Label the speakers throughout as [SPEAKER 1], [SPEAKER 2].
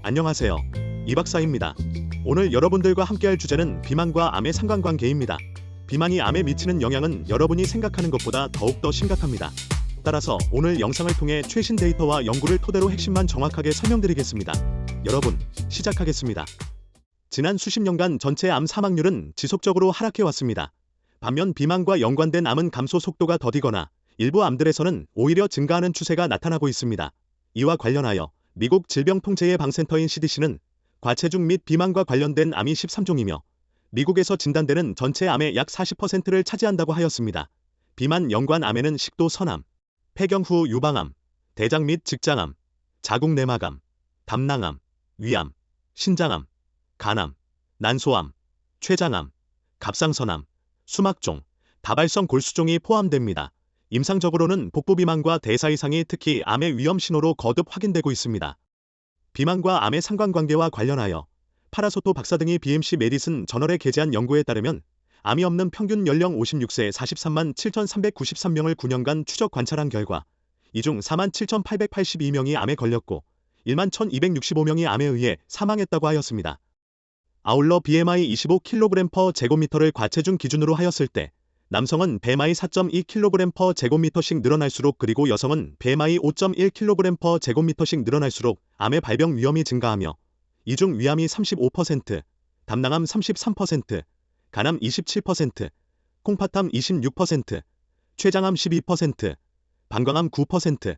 [SPEAKER 1] 안녕하세요. 이 박사입니다. 오늘 여러분들과 함께할 주제는 비만과 암의 상관관계입니다. 비만이 암에 미치는 영향은 여러분이 생각하는 것보다 더욱더 심각합니다. 따라서 오늘 영상을 통해 최신 데이터와 연구를 토대로 핵심만 정확하게 설명드리겠습니다. 여러분, 시작하겠습니다. 지난 수십 년간 전체 암 사망률은 지속적으로 하락해 왔습니다. 반면 비만과 연관된 암은 감소 속도가 더디거나 일부 암들에서는 오히려 증가하는 추세가 나타나고 있습니다. 이와 관련하여 미국 질병통제예방센터인 CDC는 과체중 및 비만과 관련된 암이 13종이며 미국에서 진단되는 전체 암의 약 40%를 차지한다고 하였습니다. 비만 연관 암에는 식도 선암, 폐경 후 유방암, 대장 및 직장암, 자궁내막암, 담낭암, 위암, 신장암, 간암, 난소암, 췌장암, 갑상선암, 수막종, 다발성 골수종이 포함됩니다. 임상적으로는 복부 비만과 대사 이상이 특히 암의 위험 신호로 거듭 확인되고 있습니다. 비만과 암의 상관관계와 관련하여 파라소토 박사 등이 BMC 메디슨 저널에 게재한 연구에 따르면 암이 없는 평균 연령 56세 43만 7,393명을 9년간 추적 관찰한 결과 이 중 4만 7,882명이 암에 걸렸고 1만 1,265명이 암에 의해 사망했다고 하였습니다. 아울러 BMI 25kg/제곱미터를 과체중 기준으로 하였을 때 남성은 BMI 4.2kg/제곱미터씩 늘어날수록 그리고 여성은 BMI 5.1kg/제곱미터씩 늘어날수록 암의 발병 위험이 증가하며 이 중 위암이 35%, 담낭암 33%, 간암 27%, 콩팥암 26%, 췌장암 12%, 방광암 9%,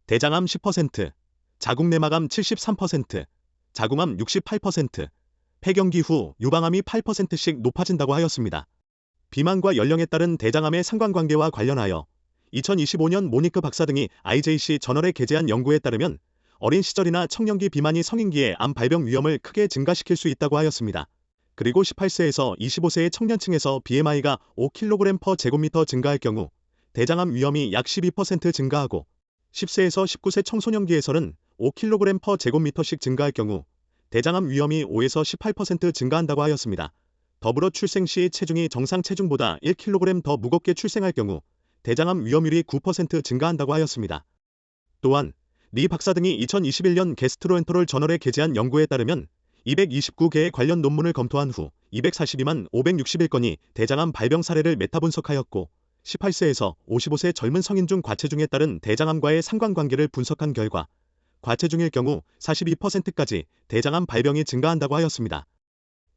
[SPEAKER 1] 대장암 10%, 자궁내막암 73%, 자궁암 68%, 폐경기 후 유방암이 8%씩 높아진다고 하였습니다. 비만과 연령에 따른 대장암의 상관관계와 관련하여 2025년 모니크 박사 등이 IJC 저널에 게재한 연구에 따르면 어린 시절이나 청년기 비만이 성인기에 암 발병 위험을 크게 증가시킬 수 있다고 하였습니다. 그리고 18세에서 25세의 청년층에서 BMI가 5kg/제곱미터 증가할 경우 대장암 위험이 약 12% 증가하고 10세에서 19세 청소년기에서는 5kg/제곱미터씩 증가할 경우 대장암 위험이 5에서 18% 증가한다고 하였습니다. 더불어 출생 시 체중이 정상 체중보다 1kg 더 무겁게 출생할 경우 대장암 위험률이 9% 증가한다고 하였습니다. 또한 리 박사 등이 2021년 게스트로엔터롤 저널에 게재한 연구에 따르면 229개의 관련 논문을 검토한 후 242만 561건이 대장암 발병 사례를 메타 분석하였고 18세에서 55세 젊은 성인 중 과체중에 따른 대장암과의 상관관계를 분석한 결과 과체중일 경우 42%까지 대장암 발병이 증가한다고 하였습니다.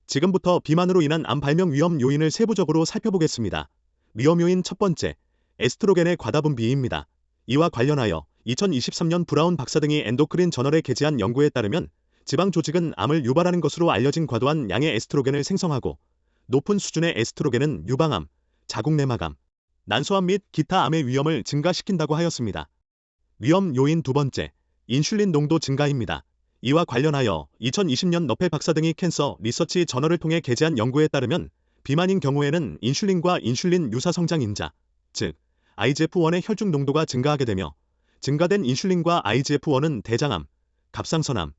[SPEAKER 1] 지금부터 비만으로 인한 암 발병 위험 요인을 세부적으로 살펴보겠습니다. 위험 요인 첫 번째, 에스트로겐의 과다 분비입니다. 이와 관련하여 2023년 브라운 박사 등이 엔도크린 저널에 게재한 연구에 따르면 지방 조직은 암을 유발하는 것으로 알려진 과도한 양의 에스트로겐을 생성하고 높은 수준의 에스트로겐은 유방암, 자궁내막암, 난소암 및 기타 암의 위험을 증가시킨다고 하였습니다. 위험 요인 두 번째, 인슐린 농도 증가입니다. 이와 관련하여 2020년 너펠 박사 등이 캔서 리서치 저널을 통해 게재한 연구에 따르면 비만인 경우에는 인슐린과 인슐린 유사 성장 인자, 즉 IGF-1의 혈중 농도가 증가하게 되며 증가된 인슐린과 IGF-1은 대장암, 갑상선암,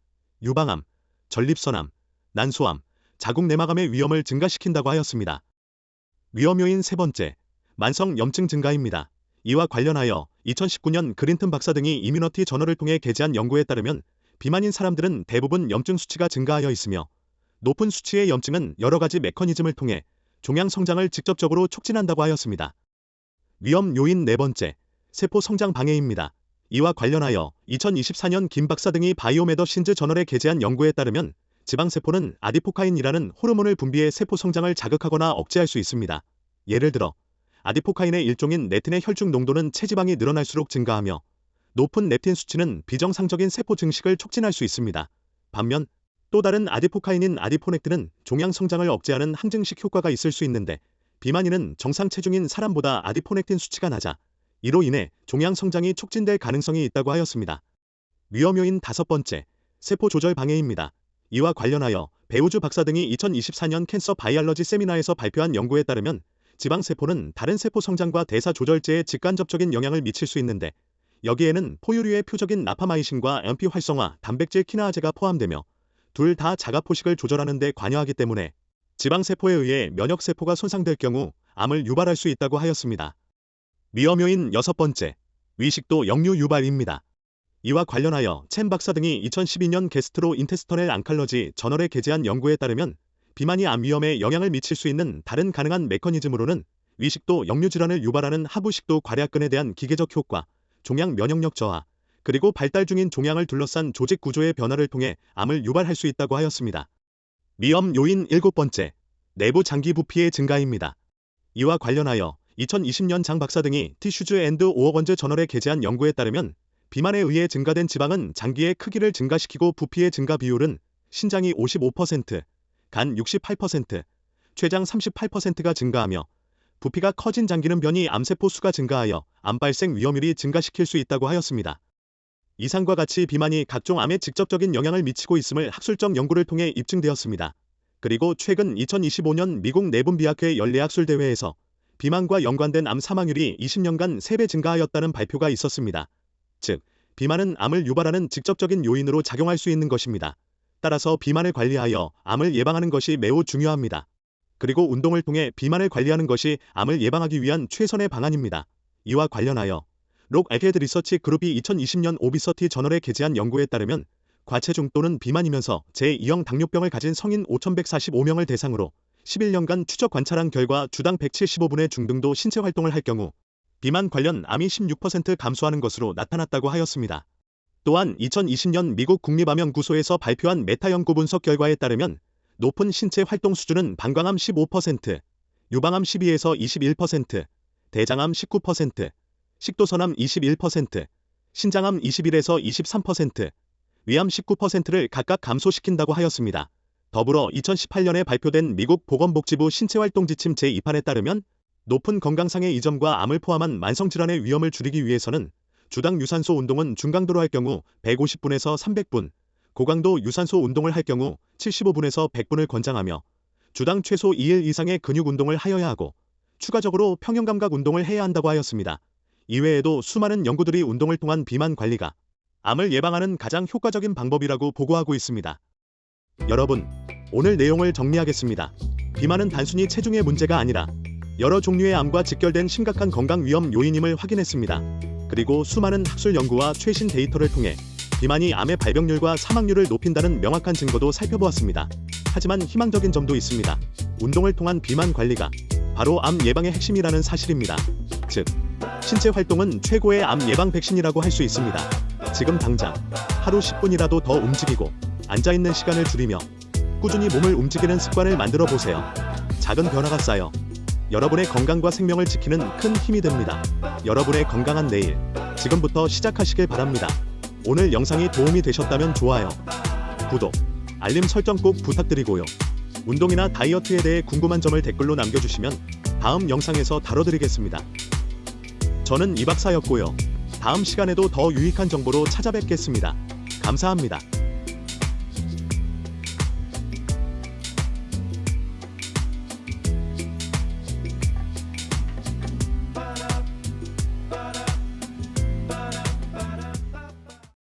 [SPEAKER 1] 유방암, 전립선암, 난소암, 자궁내막암의 위험을 증가시킨다고 하였습니다. 위험 요인 세 번째, 만성 염증 증가입니다. 이와 관련하여 2019년 그린튼 박사 등이 이뮤너티 저널을 통해 게재한 연구에 따르면 비만인 사람들은 대부분 염증 수치가 증가하여 있으며 높은 수치의 염증은 여러 가지 메커니즘을 통해 종양 성장을 직접적으로 촉진한다고 하였습니다. 위험 요인 네 번째, 세포 성장 방해입니다. 이와 관련하여 2024년 김 박사 등이 바이오메더신즈 저널에 게재한 연구에 따르면 지방세포는 아디포카인이라는 호르몬을 분비해 세포 성장을 자극하거나 억제할 수 있습니다. 예를 들어 아디포카인의 일종인 레틴의 혈중 농도는 체지방이 늘어날수록 증가하며 높은 렙틴 수치는 비정상적인 세포 증식을 촉진할 수 있습니다. 반면 또 다른 아디포카인인 아디포넥틴은 종양 성장을 억제하는 항증식 효과가 있을 수 있는데 비만인은 정상 체중인 사람보다 아디포넥틴 수치가 낮아 이로 인해 종양 성장이 촉진될 가능성이 있다고 하였습니다. 위험 요인 다섯 번째, 세포 조절 방해입니다. 이와 관련하여 배우주 박사 등이 2024년 캔서 바이알러지 세미나에서 발표한 연구에 따르면 지방세포는 다른 세포 성장과 대사 조절제에 직간접적인 영향을 미칠 수 있는데 여기에는 포유류의 표적인 나파마이신과 MP 활성화, 단백질 키나아제가 포함되며 둘 다 자가 포식을 조절하는 데 관여하기 때문에 지방세포에 의해 면역세포가 손상될 경우 암을 유발할 수 있다고 하였습니다. 위험 요인 여섯 번째, 위식도 역류 유발입니다. 이와 관련하여 첸 박사 등이 2012년 게스트로 인테스터넬 앙칼러지 저널에 게재한 연구에 따르면 비만이 암 위험에 영향을 미칠 수 있는 다른 가능한 메커니즘으로는 위식도 역류질환을 유발하는 하부식도 괄약근에 대한 기계적 효과, 종양 면역력 저하, 그리고 발달 중인 종양을 둘러싼 조직 구조의 변화를 통해 암을 유발할 수 있다고 하였습니다. 위험 요인 7번째, 내부 장기 부피의 증가입니다. 이와 관련하여 2020년 장 박사 등이 티슈즈 앤드 오어건즈 저널에 게재한 연구에 따르면 비만에 의해 증가된 지방은 장기의 크기를 증가시키고 부피의 증가 비율은 신장이 55%, 간 68%, 췌장 38%가 증가하며 부피가 커진 장기는 변이 암세포 수가 증가하여 암 발생 위험률이 증가시킬 수 있다고 하였습니다. 이상과 같이 비만이 각종 암에 직접적인 영향을 미치고 있음을 학술적 연구를 통해 입증되었습니다. 그리고 최근 2025년 미국 내분비학회 연례학술대회에서 비만과 연관된 암 사망률이 20년간 3배 증가하였다는 발표가 있었습니다. 즉, 비만은 암을 유발하는 직접적인 요인으로 작용할 수 있는 것입니다. 따라서 비만을 관리하여 암을 예방하는 것이 매우 중요합니다. 그리고 운동을 통해 비만을 관리하는 것이 암을 예방하기 위한 최선의 방안입니다. 이와 관련하여 록 에게드 리서치 그룹이 2020년 오비서티 저널에 게재한 연구에 따르면 과체중 또는 비만이면서 제2형 당뇨병을 가진 성인 5,145명을 대상으로 11년간 추적 관찰한 결과 주당 175분의 중등도 신체 활동을 할 경우 비만 관련 암이 16% 감소하는 것으로 나타났다고 하였습니다. 또한 2020년 미국 국립암연구소에서 발표한 메타 연구 분석 결과에 따르면 높은 신체 활동 수준은 방광암 15%, 유방암 12에서 21%, 대장암 19%, 식도선암 21%, 신장암 21에서 23%, 위암 19%를 각각 감소시킨다고 하였습니다. 더불어 2018년에 발표된 미국 보건복지부 신체활동 지침 제2판에 따르면 높은 건강상의 이점과 암을 포함한 만성질환의 위험을 줄이기 위해서는 주당 유산소 운동은 중강도로 할 경우 150분에서 300분, 고강도 유산소 운동을 할 경우 75분에서 100분을 권장하며 주당 최소 2일 이상의 근육 운동을 하여야 하고 추가적으로 평형감각 운동을 해야 한다고 하였습니다. 이외에도 수많은 연구들이 운동을 통한 비만 관리가 암을 예방하는 가장 효과적인 방법이라고 보고하고 있습니다. 여러분, 오늘 내용을 정리하겠습니다. 비만은 단순히 체중의 문제가 아니라 여러 종류의 암과 직결된 심각한 건강 위험 요인임을 확인했습니다. 그리고 수많은 학술 연구와 최신 데이터를 통해 비만이 암의 발병률과 사망률을 높인다는 명확한 증거도 살펴보았습니다. 하지만 희망적인 점도 있습니다. 운동을 통한 비만 관리가 바로 암 예방의 핵심이라는 사실입니다. 즉, 신체 활동은 최고의 암 예방 백신이라고 할 수 있습니다. 지금 당장 하루 10분이라도 더 움직이고 앉아있는 시간을 줄이며 꾸준히 몸을 움직이는 습관을 만들어 보세요. 작은 변화가 쌓여 여러분의 건강과 생명을 지키는 큰 힘이 됩니다. 여러분의 건강한 내일, 지금부터 시작하시길 바랍니다. 오늘 영상이 도움이 되셨다면 좋아요, 구독, 알림 설정 꼭 부탁드리고요. 운동이나 다이어트에 대해 궁금한 점을 댓글로 남겨주시면 다음 영상에서 다뤄드리겠습니다. 저는 이 박사였고요. 다음 시간에도 더 유익한 정보로 찾아뵙겠습니다. 감사합니다.